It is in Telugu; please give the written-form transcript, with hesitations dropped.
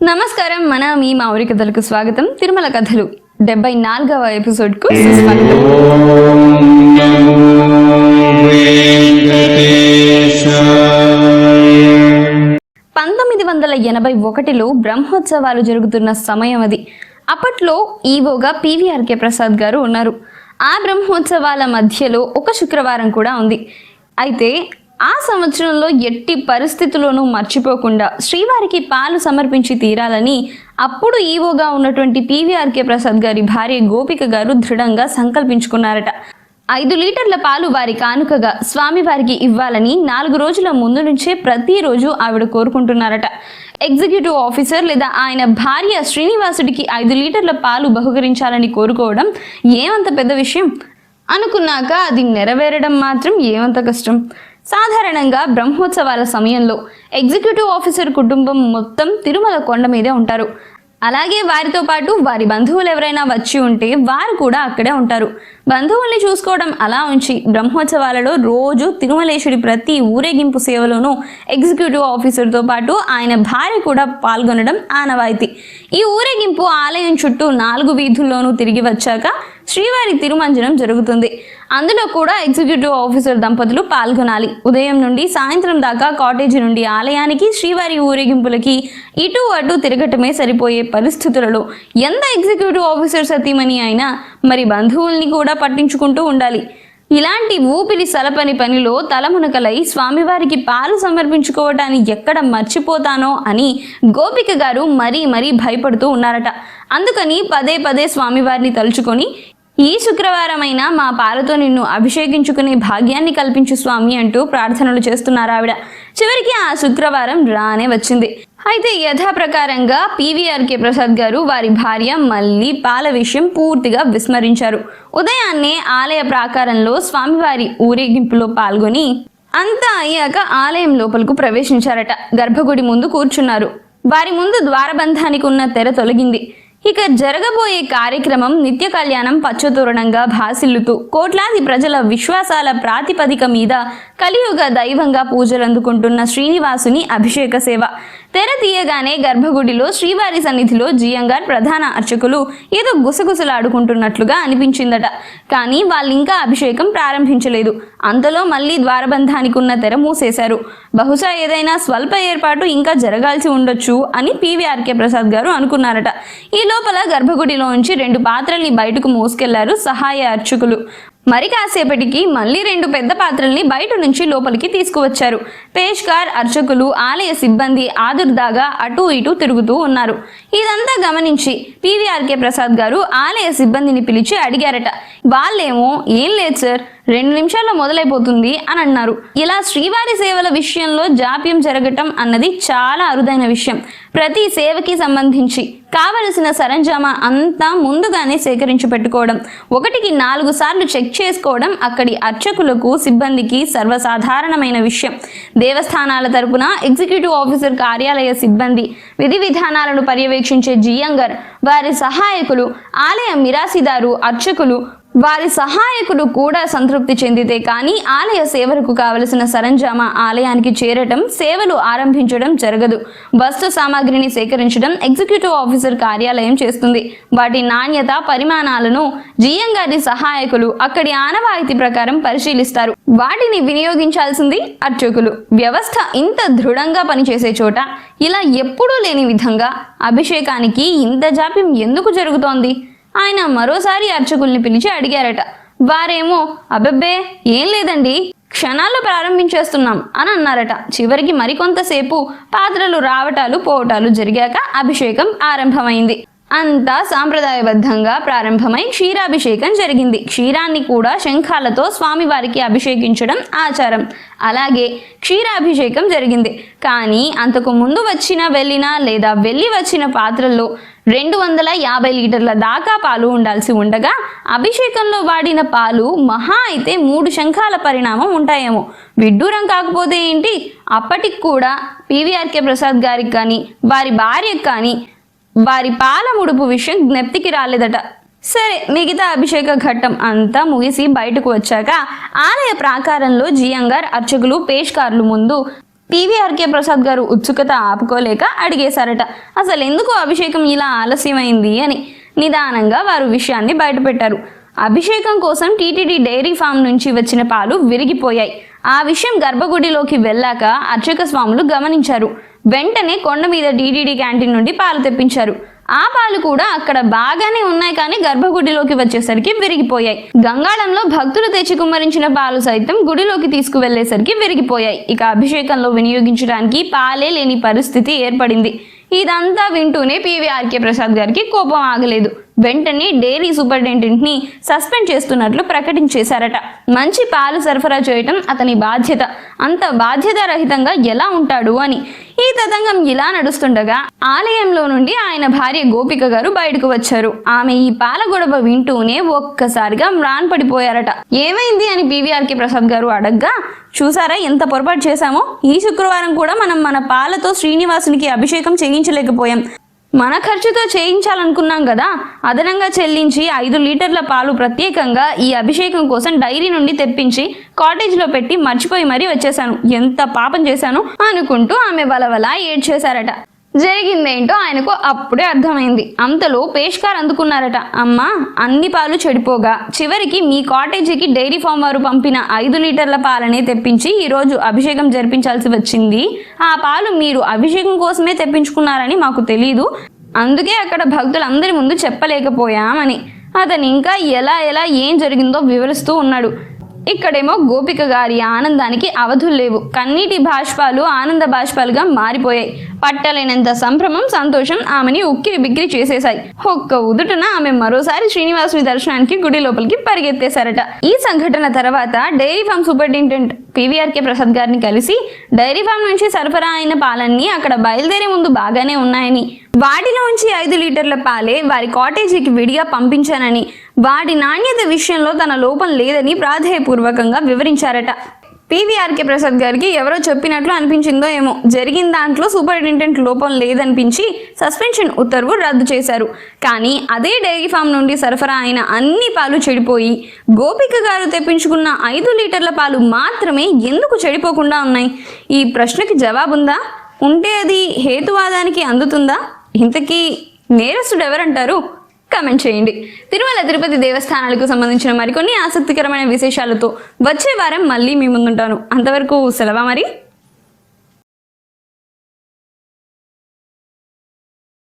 నమస్కారం. మీ మామిడి కథలకు స్వాగతం. తిరుమల కథలు 74వ ఎపిసోడ్కు సుస్వాగతం. 1981లో బ్రహ్మోత్సవాలు జరుగుతున్న సమయం అది. అప్పట్లో ఈవోగా పీవీఆర్కే ప్రసాద్ గారు ఉన్నారు. ఆ బ్రహ్మోత్సవాల మధ్యలో ఒక శుక్రవారం కూడా ఉంది. అయితే ఆ సంవత్సరంలో ఎట్టి పరిస్థితుల్లోనూ మర్చిపోకుండా శ్రీవారికి పాలు సమర్పించి తీరాలని అప్పుడు ఈవోగా ఉన్నటువంటి పీవీఆర్కే ప్రసాద్ గారి భార్య గోపిక గారు దృఢంగా సంకల్పించుకున్నారట. 5 లీటర్ల పాలు వారి కానుకగా స్వామివారికి ఇవ్వాలని 4 రోజుల ముందు నుంచే ప్రతిరోజు ఆవిడ కోరుకుంటున్నారట. ఎగ్జిక్యూటివ్ ఆఫీసర్ లేదా ఆయన భార్య శ్రీనివాసుడికి 5 లీటర్ల పాలు బహుకరించాలని కోరుకోవడం ఏమంత పెద్ద విషయం అనుకున్నాక అది నెరవేరడం మాత్రం ఏమంత కష్టం. సాధారణంగా బ్రహ్మోత్సవాల సమయంలో ఎగ్జిక్యూటివ్ ఆఫీసర్ కుటుంబం మొత్తం తిరుమల కొండ మీదే ఉంటారు. అలాగే వారితో పాటు వారి బంధువులు ఎవరైనా వచ్చి ఉంటే వారు కూడా అక్కడే ఉంటారు. బంధువుల్ని చూసుకోవడం అలా ఉంచి బ్రహ్మోత్సవాలలో రోజు తిరుమలేశుడి ప్రతి ఊరేగింపు సేవలోనూ ఎగ్జిక్యూటివ్ ఆఫీసర్తో పాటు ఆయన భార్య కూడా పాల్గొనడం ఆనవాయితీ. ఈ ఊరేగింపు ఆలయం చుట్టూ 4 వీధుల్లోనూ తిరిగి వచ్చాక శ్రీవారి తిరుమంజనం జరుగుతుంది. అందులో కూడా ఎగ్జిక్యూటివ్ ఆఫీసర్ దంపతులు పాల్గొనాలి. ఉదయం నుండి సాయంత్రం దాకా కాటేజీ నుండి ఆలయానికి శ్రీవారి ఊరేగింపులకి ఇటు అటు తిరగటమే సరిపోయే పరిస్థితులలో ఎంత ఎగ్జిక్యూటివ్ ఆఫీసర్ సతీమణి అయినా మరి బంధువుల్ని కూడా పట్టించుకుంటూ ఉండాలి. ఇలాంటి ఊపిరి సలపని పనిలో తలమునకలై స్వామివారికి పాలు సమర్పించుకోవటాన్ని ఎక్కడ మర్చిపోతానో అని గోపిక గారు మరీ భయపడుతూ ఉన్నారట. అందుకని పదే స్వామివారిని తలుచుకొని ఈ శుక్రవారమైనా మా పాలతో నిన్ను అభిషేకించుకునే భాగ్యాన్ని కల్పించు స్వామి అంటూ ప్రార్థనలు చేస్తున్నారు ఆవిడ. చివరికి ఆ శుక్రవారం రానే వచ్చింది. అయితే యథాప్రకారంగా పీవీఆర్కే ప్రసాద్ గారు వారి భార్య మళ్ళీ పాల విషయం పూర్తిగా విస్మరించారు. ఉదయాన్నే ఆలయ ప్రాకారంలో స్వామివారి ఊరేగింపులో పాల్గొని అంతా అయ్యాక ఆలయం లోపలకు ప్రవేశించారట. గర్భగుడి ముందు కూర్చున్నారు. వారి ముందు ద్వారబంధానికి ఉన్న తెర తొలగింది. ఇక జరగబోయే కార్యక్రమం నిత్య కళ్యాణం పచ్చతోరణంగా భాసిల్లుతూ కోట్లాది ప్రజల విశ్వాసాల ప్రాతిపదిక మీద కలియుగ దైవంగా పూజలు అందుకుంటున్న శ్రీనివాసుని అభిషేక సేవ. తెర తీయగానే గర్భగుడిలో శ్రీవారి సన్నిధిలో జియంగార్ ప్రధాన అర్చకులు ఏదో గుసగుసలాడుకుంటున్నట్లుగా అనిపించిందట. కానీ వాళ్ళింకా అభిషేకం ప్రారంభించలేదు. అంతలో మళ్ళీ ద్వారబంధానికి ఉన్న తెర మూసేశారు. బహుశా ఏదైనా స్వల్ప ఏర్పాటు ఇంకా జరగాల్సి ఉండొచ్చు అని పీవీఆర్కే ప్రసాద్ గారు అనుకున్నారట. ఈ లోపల గర్భగుడిలోంచి 2 పాత్రల్ని బయటకు మోసుకెళ్లారు సహాయ అర్చకులు. మరి కాసేపటికి మళ్ళీ 2 పెద్ద పాత్రల్ని బయట నుంచి లోపలికి తీసుకువచ్చారు. పేష్కార్ అర్చకులు ఆలయ సిబ్బంది ఆదుర్దాగా అటూ ఇటూ తిరుగుతూ ఉన్నారు. ఇదంతా గమనించి పీవీఆర్కే ప్రసాద్ గారు ఆలయ సిబ్బందిని పిలిచి అడిగారట. వాళ్ళేమో ఏం లేదు సార్, 2 నిమిషాల్లో మొదలైపోతుంది అని అన్నారు. ఇలా శ్రీవారి సేవల విషయంలో జాప్యం జరగటం అన్నది చాలా అరుదైన విషయం. ప్రతి సేవకి సంబంధించి కావలసిన సరంజామా అంతా ముందుగానే సేకరించి పెట్టుకోవడం, 1కి 4 సార్లు చెక్ చేసుకోవడం అక్కడి అర్చకులకు సిబ్బందికి సర్వసాధారణమైన విషయం. దేవస్థానాల తరపున ఎగ్జిక్యూటివ్ ఆఫీసర్ కార్యాలయ సిబ్బంది, విధి విధానాలను పర్యవేక్షించే జియంగర్, వారి సహాయకులు, ఆలయ మిరాసిదారు అర్చకులు, వారి సహాయకులు కూడా సంతృప్తి చెందితే కానీ ఆలయ సేవలకు కావలసిన సరంజామా ఆలయానికి చేరటం, సేవలు ఆరంభించడం జరగదు. వస్తు సామాగ్రిని సేకరించడం ఎగ్జిక్యూటివ్ ఆఫీసర్ కార్యాలయం చేస్తుంది. వాటి నాణ్యత, పరిమాణాలను జియంగారి సహాయకులు అక్కడి ఆనవాయితీ ప్రకారం పరిశీలిస్తారు. వాటిని వినియోగించాల్సింది అర్చకులు. వ్యవస్థ ఇంత దృఢంగా పనిచేసే చోట ఇలా ఎప్పుడూ లేని విధంగా అభిషేకానికి ఇంత జాప్యం ఎందుకు జరుగుతోంది? ఆయన మరోసారి అర్చకుల్ని పిలిచి అడిగారట. వారేమో అబ్బబ్బే ఏం లేదండి, క్షణాల్లో ప్రారంభించేస్తున్నాం అని అన్నారట. చివరికి మరికొంతసేపు పాత్రలు రావటాలు పోవటాలు జరిగాక అభిషేకం ఆరంభమైంది. అంతా సాంప్రదాయబద్ధంగా ప్రారంభమై క్షీరాభిషేకం జరిగింది. క్షీరాన్ని కూడా శంఖాలతో స్వామివారికి అభిషేకించడం ఆచారం. అలాగే క్షీరాభిషేకం జరిగింది. కానీ అంతకు ముందు వెళ్ళి వచ్చిన పాత్రల్లో 250 లీటర్ల దాకా పాలు ఉండాల్సి ఉండగా అభిషేకంలో వాడిన పాలు మహా అయితే 3 శంఖాల పరిణామం ఉంటాయేమో. విడ్డూరం కాకపోతే ఏంటి? అప్పటికి కూడా పీవీఆర్కే ప్రసాద్ గారికి కానీ వారి భార్యకు కానీ వారి పాల ముడుపు విషయం జ్ఞప్తికి రాలేదట. సరే, మిగతా అభిషేక ఘట్టం అంతా ముగిసి బయటకు వచ్చాక ఆలయ ప్రాకారంలో జియంగార్ అర్చకులు పేష్కార్లు ముందు పీవీఆర్కే ప్రసాద్ గారు ఉత్సుకత ఆపుకోలేక అడిగేశారట, అసలు ఎందుకు అభిషేకం ఇలా ఆలస్యమైంది అని. నిదానంగా వారు విషయాన్ని బయటపెట్టారు. అభిషేకం కోసం టీటీడీ డైరీ ఫామ్ నుంచి వచ్చిన పాలు విరిగిపోయాయి. ఆ విషయం గర్భగుడిలోకి వెళ్ళాక అర్చక స్వాములు గమనించారు. వెంటనే కొండ మీద టీటీడీ క్యాంటీన్ నుండి పాలు తెప్పించారు. ఆ పాలు కూడా అక్కడ బాగానే ఉన్నాయి, కానీ గర్భగుడిలోకి వచ్చేసరికి విరిగిపోయాయి. గంగాళంలో భక్తులు తెచ్చి కుమ్మరించిన పాలు సైతం గుడిలోకి తీసుకువెళ్లేసరికి విరిగిపోయాయి. ఇక అభిషేకంలో వినియోగించడానికి పాలే లేని పరిస్థితి ఏర్పడింది. ఇదంతా వింటూనే పీవీఆర్కే ప్రసాద్ గారికి కోపం ఆగలేదు. వెంటనే డైరీ సూపరింటెండెంట్ ని సస్పెండ్ చేస్తున్నట్లు ప్రకటించేశారట. మంచి పాలు సరఫరా చేయటం అతని బాధ్యత, అంత బాధ్యతారహితంగా ఎలా ఉంటాడు అని. ఈ తతంగం ఇలా నడుస్తుండగా ఆలయంలో నుండి ఆయన భార్య గోపిక గారు బయటకు వచ్చారు. ఆమె ఈ పాల గొడవ వింటూనే ఒక్కసారిగా మ్రాన్ పడిపోయారట. ఏమైంది అని పీవీఆర్కే ప్రసాద్ గారు అడగ్గా, చూసారా ఎంత పొరపాటు చేశామో, ఈ శుక్రవారం కూడా మనం మన పాలతో శ్రీనివాసునికి అభిషేకం చేయించలేకపోయాం. మన ఖర్చుతో చేయించాలనుకున్నాం కదా, అదనంగా చెల్లించి 5 లీటర్ల పాలు ప్రత్యేకంగా ఈ అభిషేకం కోసం డైరీ నుండి తెప్పించి కాటేజ్లో పెట్టి మర్చిపోయి మరీ వచ్చేసాను, ఎంత పాపం చేశాను అనుకుంటూ ఆమె వలవలా ఏడ్చేశారట. జరిగిందేంటో ఆయనకు అప్పుడే అర్థమైంది. అంతలో పేష్కార్ అందుకున్నారట. అమ్మా, అన్ని పాలు చెడిపోగా చివరికి మీ కాటేజీకి డైరీ ఫామ్ వారు పంపిన 5 లీటర్ల పాలనే తెప్పించి ఈరోజు అభిషేకం జరిపించాల్సి వచ్చింది. ఆ పాలు మీరు అభిషేకం కోసమే తెప్పించుకున్నారని మాకు తెలీదు, అందుకే అక్కడ భక్తులందరి ముందు చెప్పలేకపోయామని అతను ఇంకా ఎలా ఏం జరిగిందో వివరిస్తూ ఉన్నాడు. ఇక్కడేమో గోపిక గారి ఆనందానికి అవధులు లేవు. కన్నీటి బాష్పాలు ఆనంద బాష్పాలుగా మారిపోయాయి. పట్టలేనంత సంభ్రమం, సంతోషం ఆమెని ఉక్కిరి బిక్కిరి చేసేశాయి. ఒక్క ఉదుటన ఆమె మరోసారి శ్రీనివాసుని దర్శనానికి గుడి లోపలికి పరిగెత్తేశారట. ఈ సంఘటన తర్వాత dairy farm superintendent PVRK Prasad గారిని కలిసి డైరీ ఫామ్ నుంచి సరఫరా అయిన పాలన్నీ అక్కడ బయలుదేరే ముందు బాగానే ఉన్నాయని, వాటిలోంచి 5 లీటర్ల పాలే వారి కాటేజీకి విడిగా పంపించానని, వాటి నాణ్యత విషయంలో తన లోపం లేదని ప్రాధేయపూర్వకంగా వివరించారట. పీవీఆర్కే ప్రసాద్ గారికి ఎవరో చెప్పినట్లు అనిపించిందో ఏమో, జరిగిన దాంట్లో సూపరింటెండెంట్ లోపం లేదనిపించి సస్పెన్షన్ ఉత్తర్వు రద్దు చేశారు. కానీ అదే డైరీ ఫామ్ నుండి సరఫరా అయిన అన్ని పాలు చెడిపోయి గోపిక గారు తెప్పించుకున్న 5 లీటర్ల పాలు మాత్రమే ఎందుకు చెడిపోకుండా ఉన్నాయి? ఈ ప్రశ్నకి జవాబుందా? ఉంటే అది హేతువాదానికి అందుతుందా? ఇంతకీ నేరస్తుడు ఎవరంటారు? కమెంట్ చేయండి. తిరుమల తిరుపతి దేవస్థానాలకు సంబంధించిన మరికొన్ని ఆసక్తికరమైన విశేషాలతో వచ్చే వారం మళ్ళీ మీ ముందుంటాను. అంతవరకు సెలవా మరి.